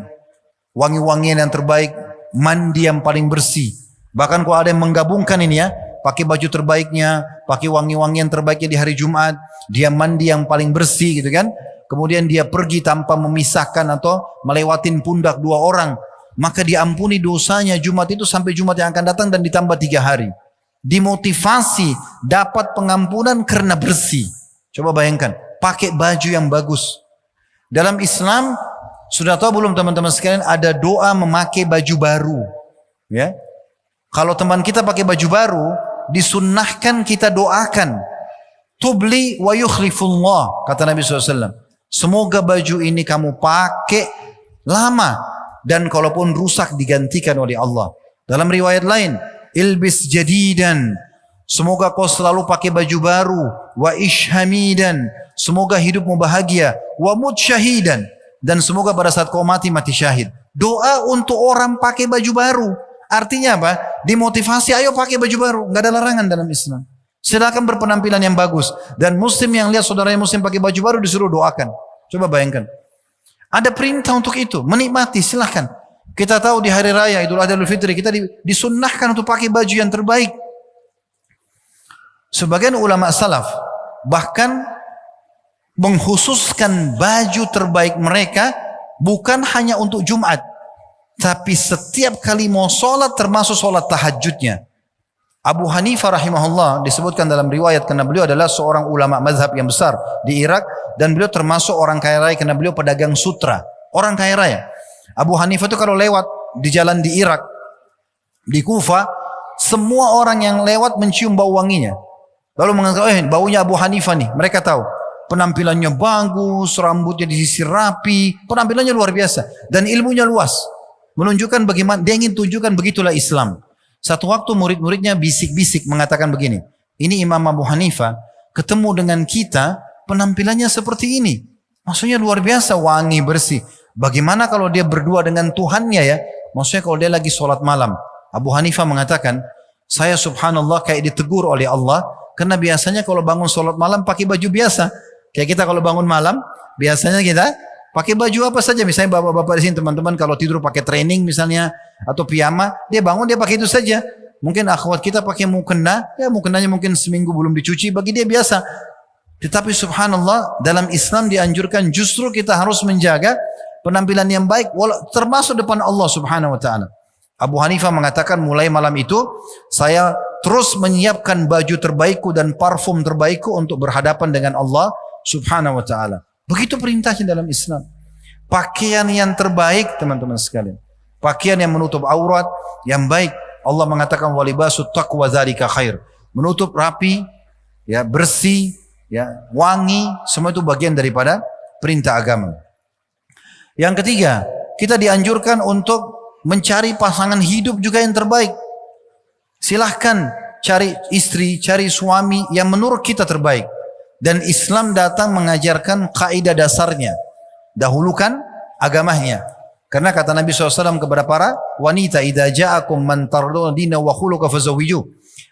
wangi-wangian yang terbaik, mandi yang paling bersih. Bahkan kalau ada yang menggabungkan ini ya, pakai baju terbaiknya, pakai wangi-wangian terbaiknya di hari Jumat, dia mandi yang paling bersih gitu kan. Kemudian dia pergi tanpa memisahkan atau melewatin pundak dua orang, maka diampuni dosanya Jumat itu sampai Jumat yang akan datang dan ditambah 3 hari. Dimotivasi dapat pengampunan karena bersih. Coba bayangkan, pakai baju yang bagus. Dalam Islam, sudah tahu belum teman-teman sekalian, ada doa memakai baju baru. Ya, kalau teman kita pakai baju baru, disunnahkan kita doakan. Tubli wa yukhlifullah, kata Nabi SAW. Semoga baju ini kamu pakai lama, dan kalaupun rusak digantikan oleh Allah. Dalam riwayat lain, ilbis jadidan, semoga kau selalu pakai baju baru. Wa ishhamidan, semoga hidupmu bahagia. Wa mut syahidan, dan semoga pada saat kau mati, mati syahid. Doa untuk orang pakai baju baru. Artinya apa? Dimotivasi, ayo pakai baju baru. Nggak ada larangan dalam Islam. Silakan berpenampilan yang bagus. Dan muslim yang lihat saudaranya muslim pakai baju baru disuruh doakan. Coba bayangkan. Ada perintah untuk itu. Menikmati, silahkan. Kita tahu di hari raya Idul Adha Idul Fitri kita disunnahkan untuk pakai baju yang terbaik. Sebagian ulama salaf bahkan mengkhususkan baju terbaik mereka bukan hanya untuk Jumat, tapi setiap kali mau sholat, termasuk sholat tahajudnya. Abu Hanifah rahimahullah disebutkan dalam riwayat karena beliau adalah seorang ulama mazhab yang besar di Irak, dan beliau termasuk orang kaya raya karena beliau pedagang sutra, orang kaya raya. Abu Hanifah itu kalau lewat di jalan di Irak, di Kufa, semua orang yang lewat mencium bau wanginya. Lalu mengatakan, baunya Abu Hanifah nih. Mereka tahu penampilannya bagus, rambutnya disisir rapi, penampilannya luar biasa, dan ilmunya luas. Menunjukkan bagaimana dia ingin tunjukkan begitulah Islam. Satu waktu murid-muridnya bisik-bisik mengatakan begini, ini Imam Abu Hanifah ketemu dengan kita penampilannya seperti ini, maksudnya luar biasa, wangi, bersih. Bagaimana kalau dia berdua dengan Tuhannya ya? Maksudnya kalau dia lagi sholat malam. Abu Hanifah mengatakan, saya subhanallah kayak ditegur oleh Allah, karena biasanya kalau bangun sholat malam pakai baju biasa. Kayak kita kalau bangun malam, biasanya kita pakai baju apa saja. Misalnya bapak-bapak di sini teman-teman kalau tidur pakai training misalnya atau piyama, dia bangun dia pakai itu saja. Mungkin akhwat kita pakai mukena, ya mukenanya mungkin seminggu belum dicuci, bagi dia biasa. Tetapi subhanallah dalam Islam dianjurkan justru kita harus menjaga penampilan yang baik, termasuk depan Allah subhanahu wa ta'ala. Abu Hanifah mengatakan mulai malam itu saya terus menyiapkan baju terbaikku dan parfum terbaikku untuk berhadapan dengan Allah subhanahu wa ta'ala. Begitu perintahnya dalam Islam. Pakaian yang terbaik teman-teman sekalian. Pakaian yang menutup aurat, yang baik. Allah mengatakan walibasut taqwa dzalika khair. Menutup rapi, ya bersih, ya wangi, semua itu bagian daripada perintah agama. Yang ketiga, kita dianjurkan untuk mencari pasangan hidup juga yang terbaik. Silahkan cari istri, cari suami yang menurut kita terbaik. Dan Islam datang mengajarkan kaidah dasarnya. Dahulukan agamanya. Karena kata Nabi SAW kepada para wanita, idza ja'akum man tardawna dina wa khuluqa fazawwiju.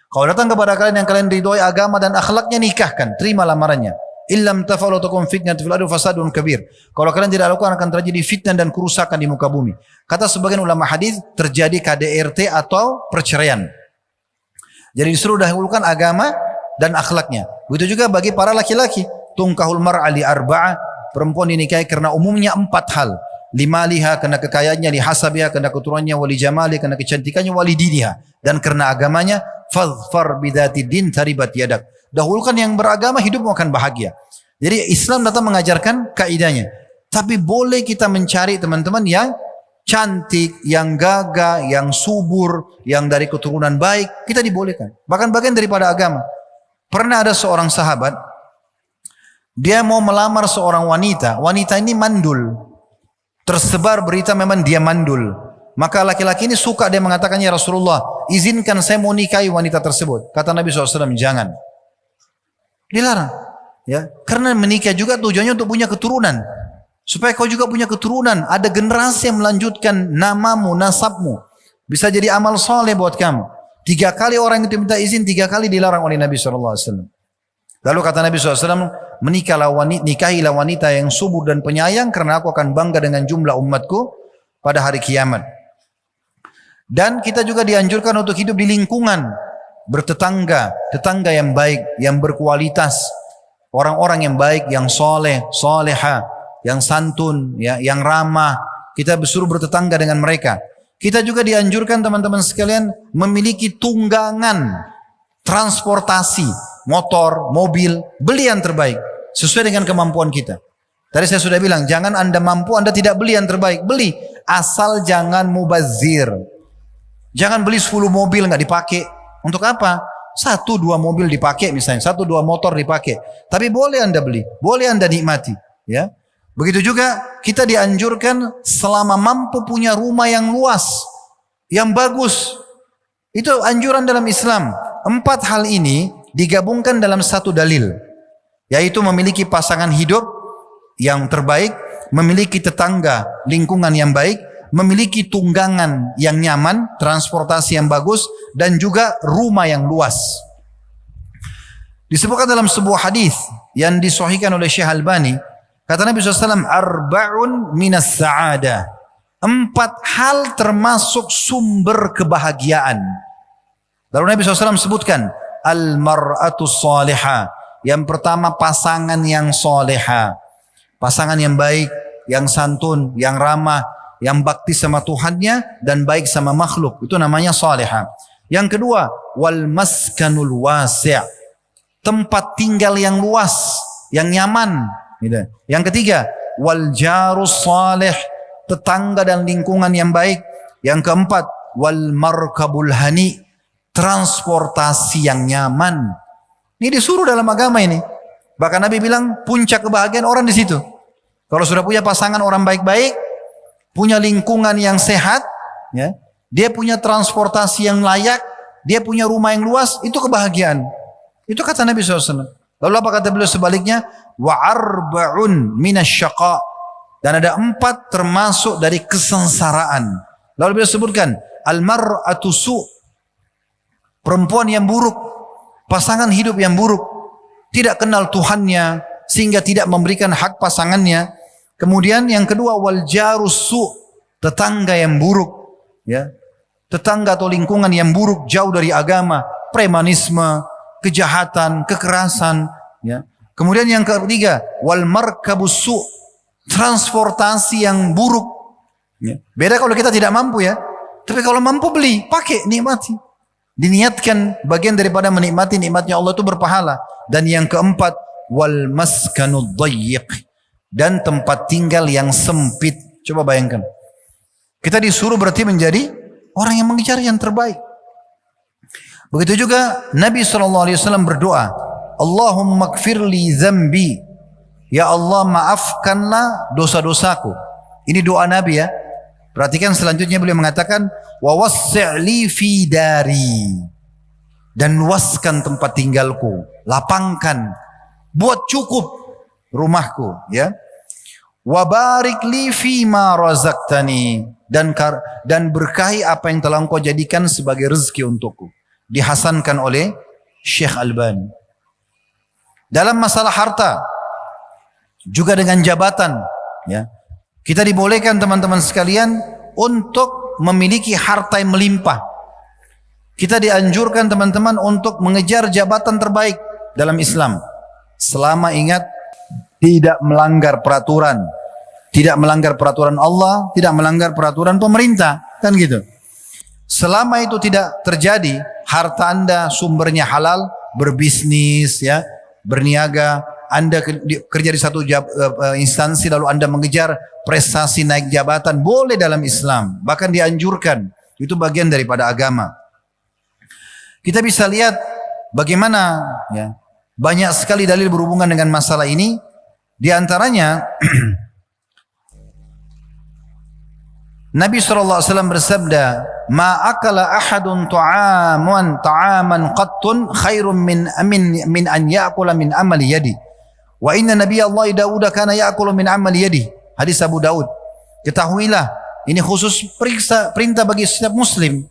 Kalau datang kepada kalian yang kalian ridhoi agama dan akhlaknya, nikahkan, terima lamarannya. Illam taf'alu takum fitnatun fil ardi fasadun kabir. Kalau kalian tidak lakukan akan terjadi fitnah dan kerusakan di muka bumi. Kata sebagian ulama hadis terjadi KDRT atau perceraian. Jadi disuruh dahulukan agama dan akhlaknya. Begitu juga bagi para laki-laki, tungkahul mar'a li arba'ah, perempuan dinikahi karena umumnya 4 hal. Limaliha, karena kekayaannya, lihasabiha, karena keturunannya, wali jamali, karena kecantikannya, wali diniha, dan karena agamanya. Fadhfar bidzati din taribat yadak. Dahulukan yang beragama, hidupmu akan bahagia. Jadi Islam datang mengajarkan kaidahnya. Tapi boleh kita mencari teman-teman yang cantik, yang gagah, yang subur, yang dari keturunan baik. Kita dibolehkan. Bahkan bagian daripada agama. Pernah ada seorang sahabat, dia mau melamar seorang wanita. Wanita ini mandul. Tersebar berita memang dia mandul. Maka laki-laki ini suka, dia mengatakan, ya Rasulullah, izinkan saya mau nikahi wanita tersebut. Kata Nabi SAW, jangan. Dilarang. Ya, karena menikah juga tujuannya untuk punya keturunan. Supaya kau juga punya keturunan. Ada generasi yang melanjutkan namamu, nasabmu. Bisa jadi amal soleh buat kamu. 3 kali orang itu minta izin, 3 kali dilarang oleh Nabi SAW. Lalu kata Nabi SAW, nikahilah wanita yang subur dan penyayang, karena aku akan bangga dengan jumlah umatku pada hari kiamat. Dan kita juga dianjurkan untuk hidup di lingkungan bertetangga, tetangga yang baik, yang berkualitas, orang-orang yang baik, yang soleh, soleha, yang santun, ya, yang ramah. Kita disuruh bertetangga dengan mereka. Kita juga dianjurkan teman-teman sekalian memiliki tunggangan transportasi, motor, mobil, beli yang terbaik sesuai dengan kemampuan kita. Tadi saya sudah bilang, jangan Anda mampu, Anda tidak beli yang terbaik, beli asal jangan mubazir. Jangan beli 10 mobil nggak dipakai. Untuk apa? 1-2 mobil dipakai misalnya, 1-2 motor dipakai. Tapi boleh Anda beli, boleh Anda nikmati. Ya, begitu juga kita dianjurkan selama mampu punya rumah yang luas, yang bagus. Itu anjuran dalam Islam. 4 hal ini digabungkan dalam satu dalil, yaitu memiliki pasangan hidup yang terbaik, memiliki tetangga, lingkungan yang baik, memiliki tunggangan yang nyaman, transportasi yang bagus, dan juga rumah yang luas. Disebutkan dalam sebuah hadis yang disahihkan oleh Syekh Albani, kata Nabi SAW, arba'un minas sa'adah. 4 hal termasuk sumber kebahagiaan. Lalu Nabi SAW sebutkan, al-mar'atu salihah. Yang pertama, pasangan yang soleha. Pasangan yang baik, yang santun, yang ramah, yang bakti sama Tuhannya dan baik sama makhluk. Itu namanya salihah. Yang kedua, wal maskanul wasi'. Tempat tinggal yang luas, yang nyaman. Yang ketiga, wal jarus salih. Tetangga dan lingkungan yang baik. Yang keempat, wal markabul hani. Transportasi yang nyaman. Ini disuruh dalam agama ini. Bahkan Nabi bilang puncak kebahagiaan orang di situ. Kalau sudah punya pasangan orang baik-baik, punya lingkungan yang sehat, ya, dia punya transportasi yang layak, dia punya rumah yang luas, itu kebahagiaan. Itu kata Nabi SAW. Lalu apa kata beliau sebaliknya? Wa arba'un minasyaqa. Dan ada 4 termasuk dari kesengsaraan. Lalu beliau sebutkan, al-mar'atu su'. Perempuan yang buruk, pasangan hidup yang buruk, tidak kenal Tuhannya, sehingga tidak memberikan hak pasangannya. Kemudian yang kedua, wal jarus su', tetangga yang buruk, ya, tetangga atau lingkungan yang buruk, jauh dari agama, premanisme, kejahatan, kekerasan, ya. Kemudian yang ketiga, wal markabus su', transportasi yang buruk, ya. Beda kalau kita tidak mampu, ya, tapi kalau mampu beli, pakai, nikmati. Diniatkan bagian daripada menikmati nikmatnya Allah itu berpahala. Dan yang keempat, wal maskanud dayyiq, dan tempat tinggal yang sempit. Coba bayangkan, kita disuruh berarti menjadi orang yang mengejar yang terbaik. Begitu juga Nabi SAW berdoa, Allahumma gfirli zambi, ya Allah maafkanlah dosa-dosaku. Ini doa Nabi, ya. Perhatikan selanjutnya beliau mengatakan, wa wassi'li fi dari, dan luaskan tempat tinggalku, lapangkan, buat cukup rumahku, ya. Wa barik li fi ma razaqtani, dan berkahi apa yang telah Engkau jadikan sebagai rezeki untukku. Dihasankan oleh Syekh Albani. Dalam masalah harta, juga dengan jabatan, ya, kita dibolehkan teman-teman sekalian untuk memiliki harta yang melimpah. Kita dianjurkan teman-teman untuk mengejar jabatan terbaik dalam Islam. Selama ingat tidak melanggar peraturan. Tidak melanggar peraturan Allah, tidak melanggar peraturan pemerintah. Kan gitu. Selama itu tidak terjadi, harta Anda sumbernya halal, berbisnis, ya, berniaga, Anda kerja di satu instansi lalu Anda mengejar prestasi naik jabatan, boleh dalam Islam, bahkan dianjurkan. Itu bagian daripada agama. Kita bisa lihat bagaimana, ya, banyak sekali dalil berhubungan dengan masalah ini. Di antaranya Nabi SAW bersabda, "Ma akala ahadun ta'aman qattun khairun min an ya'kula min amali yadi. Wa inna Nabi Allah Daud kana ya'kulu min amali yadi." Hadis Abu Daud. Ketahuilah, ini khusus perintah bagi setiap muslim.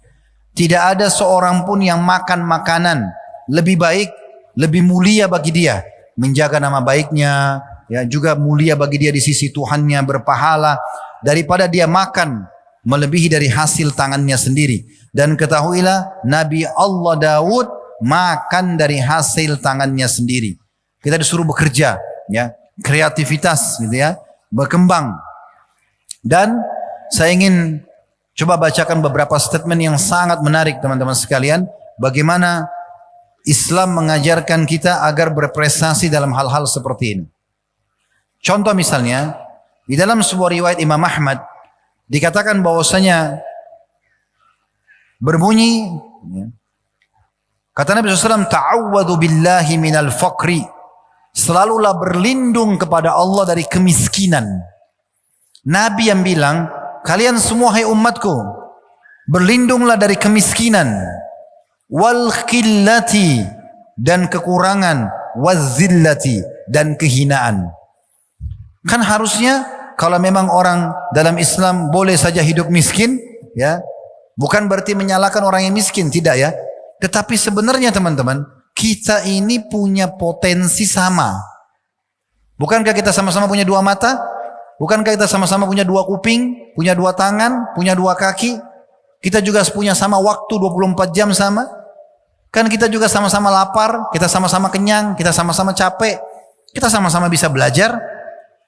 Tidak ada seorang pun yang makan makanan lebih baik, lebih mulia bagi dia, menjaga nama baiknya, ya, juga mulia bagi dia di sisi Tuhannya, berpahala, daripada dia makan melebihi dari hasil tangannya sendiri. Dan ketahuilah, Nabi Allah Daud makan dari hasil tangannya sendiri. Kita disuruh bekerja, ya, kreativitas, gitu ya, berkembang. Dan saya ingin coba bacakan beberapa statement yang sangat menarik, teman-teman sekalian, bagaimana Islam mengajarkan kita agar berprestasi dalam hal-hal seperti ini. Contoh misalnya, di dalam sebuah riwayat Imam Ahmad dikatakan bahwasanya berbunyi, kata Nabi SAW, "Ta'awwadu billahi minal faqri." Selalulah berlindung kepada Allah dari kemiskinan. Nabi yang bilang, kalian semua hai umatku, berlindunglah dari kemiskinan, wal khillati, dan kekurangan, wazillati, dan kehinaan. Kan harusnya kalau memang orang dalam Islam boleh saja hidup miskin, ya, bukan berarti menyalahkan orang yang miskin, tidak, ya. Tetapi sebenarnya teman-teman, kita ini punya potensi sama. Bukankah kita sama-sama punya dua mata? Bukankah kita sama-sama punya dua kuping, punya dua tangan, punya dua kaki? Kita juga punya sama waktu 24 jam sama. Kan kita juga sama-sama lapar, kita sama-sama kenyang, kita sama-sama capek, kita sama-sama bisa belajar.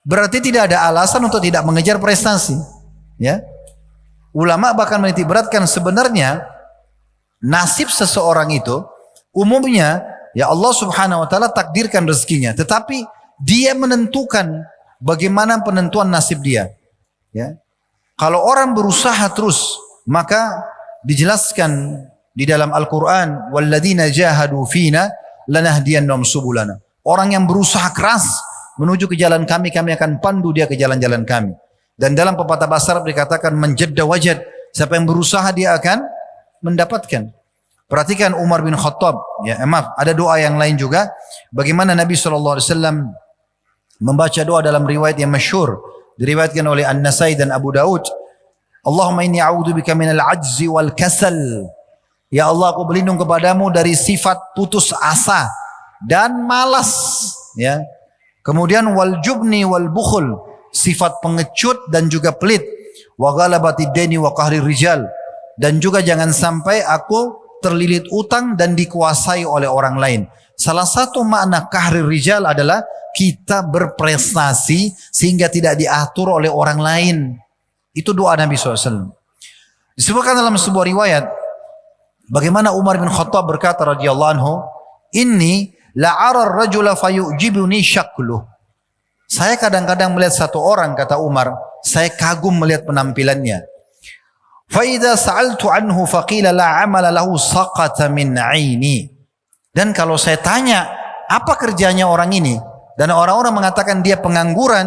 Berarti tidak ada alasan untuk tidak mengejar prestasi, ya. Ulama bahkan menitik beratkan sebenarnya nasib seseorang itu umumnya, ya, Allah Subhanahu wa taala takdirkan rezekinya, tetapi dia menentukan bagaimana penentuan nasib dia, ya. Kalau orang berusaha terus, maka dijelaskan di dalam Al-Qur'an, "Walladzina jahadu fina lanahdiyannahum subulana." Orang yang berusaha keras menuju ke jalan kami, kami akan pandu dia ke jalan-jalan kami. Dan dalam pepatah bahasa Arab dikatakan, "Manjadda wajad." Siapa yang berusaha dia akan mendapatkan. Perhatikan Umar bin Khattab, ya, maaf, ada doa yang lain juga. Bagaimana Nabi SAW membaca doa dalam riwayat yang masyhur, diriwayatkan oleh An-Nasai dan Abu Daud. "Allahumma inni a'udzubika minal ajzi wal kasal." Ya Allah, aku berlindung kepadamu dari sifat putus asa dan malas, ya. Kemudian wal jubni wal bukhul, sifat pengecut dan juga pelit. Wa ghalabati daini wa qahri rijal, dan juga jangan sampai aku terlilit utang dan dikuasai oleh orang lain. Salah satu makna qahri rijal adalah kita berprestasi sehingga tidak diatur oleh orang lain. Itu doa Nabi SAW. Disebutkan dalam sebuah riwayat bagaimana Umar bin Khattab berkata radhiyallahu anhu, "Inni la'ara ar-rajula fayu'jibuni syakluh." Saya kadang-kadang melihat satu orang, kata Umar, saya kagum melihat penampilannya. "Fa idza sa'altu anhu faqila la 'amala lahu saqata min 'aini." Dan kalau saya tanya, apa kerjanya orang ini? Dan orang-orang mengatakan dia pengangguran,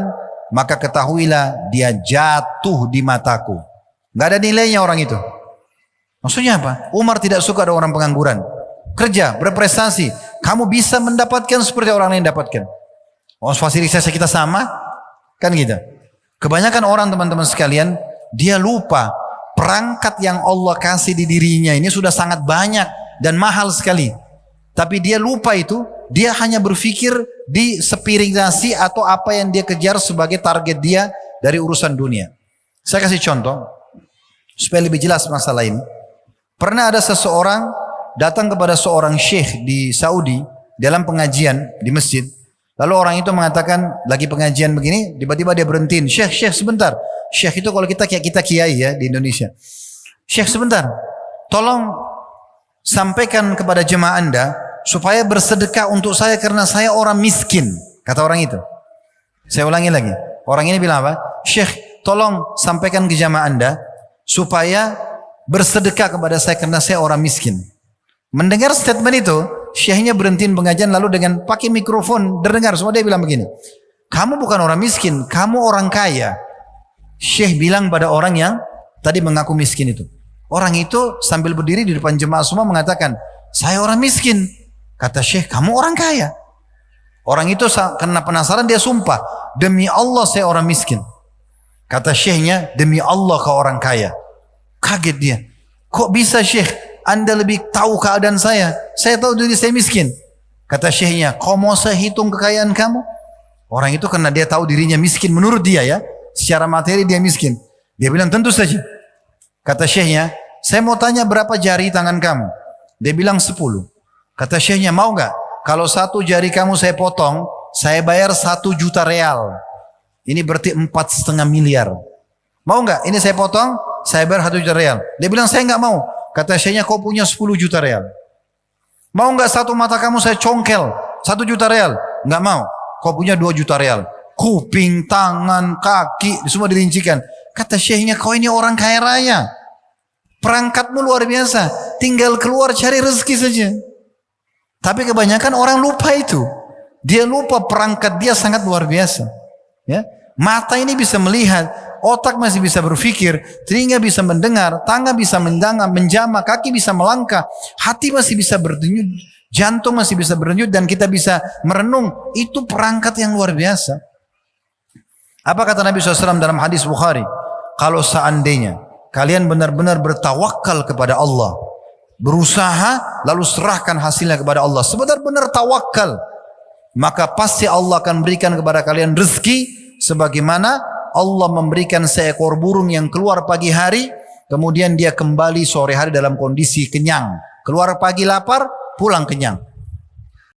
maka ketahuilah dia jatuh di mataku. Gak ada nilainya orang itu. Maksudnya apa? Umar tidak suka ada orang pengangguran. Kerja, berprestasi. Kamu bisa mendapatkan seperti orang lain dapatkan. Oh, fasilitas kita sama? Kan gitu. Kebanyakan orang, teman-teman sekalian, dia lupa perangkat yang Allah kasih di dirinya ini sudah sangat banyak dan mahal sekali. Tapi dia lupa itu, dia hanya berpikir di sepiring nasi atau apa yang dia kejar sebagai target dia dari urusan dunia. Saya kasih contoh supaya lebih jelas masalah ini. Pernah ada seseorang datang kepada seorang syekh di Saudi dalam pengajian di masjid. Lalu orang itu mengatakan lagi pengajian begini, tiba-tiba dia berhentiin, "Syekh, sebentar." Syekh itu kalau kita kayak kita kiai ya di Indonesia. "Syekh sebentar, tolong sampaikan kepada jemaah Anda supaya bersedekah untuk saya karena saya orang miskin. Kata orang itu. Saya ulangi lagi. Orang ini bilang apa? Syekh, tolong sampaikan ke jamaah Anda supaya bersedekah kepada saya karena saya orang miskin. Mendengar statement itu, syekhnya berhentiin pengajian lalu dengan pakai mikrofon terdengar semua dia bilang begini. Kamu bukan orang miskin, kamu orang kaya. Syekh bilang pada orang yang tadi mengaku miskin itu. Orang itu sambil berdiri di depan jemaah semua mengatakan, saya orang miskin. Kata Syekh, kamu orang kaya. Orang itu karena penasaran dia sumpah, demi Allah saya orang miskin. Kata Syekhnya, demi Allah kau orang kaya. Kaget dia. Kok bisa Syekh? Anda lebih tahu keadaan saya. Saya tahu diri saya miskin. Kata Syekhnya, kau mau saya hitung kekayaan kamu? Orang itu karena dia tahu dirinya miskin menurut dia ya. Secara materi dia miskin. Dia bilang tentu saja. Kata Syekhnya, saya mau tanya berapa jari tangan kamu? Dia bilang 10. Kata Syekhnya, mau gak? Kalau satu jari kamu saya potong, saya bayar 1 juta real. Ini berarti 4,5 miliar. Mau gak? Ini saya potong, saya bayar 1 juta real. Dia bilang saya gak mau. Kata Syekhnya, kau punya 10 juta real. Mau gak satu mata kamu saya congkel 1 juta real? Gak mau. Kau punya 2 juta real. Kuping, tangan, kaki, semua dirincikan. Kata Syekhnya, kau ini orang kaya raya. Perangkatmu luar biasa. Tinggal keluar cari rezeki saja. Tapi kebanyakan orang lupa itu. Dia lupa perangkat dia sangat luar biasa. Ya, mata ini bisa melihat, otak masih bisa berpikir, telinga bisa mendengar, tangan bisa menjama, kaki bisa melangkah, hati masih bisa berdenyut, jantung masih bisa berdenyut, dan kita bisa merenung. Itu perangkat yang luar biasa. Apa kata Nabi SAW dalam hadis Bukhari? Kalau seandainya kalian benar-benar bertawakal kepada Allah, berusaha lalu serahkan hasilnya kepada Allah, sebenar-benar tawakal, maka pasti Allah akan berikan kepada kalian rezeki sebagaimana Allah memberikan seekor burung yang keluar pagi hari, kemudian dia kembali sore hari dalam kondisi kenyang. Keluar pagi lapar, pulang kenyang.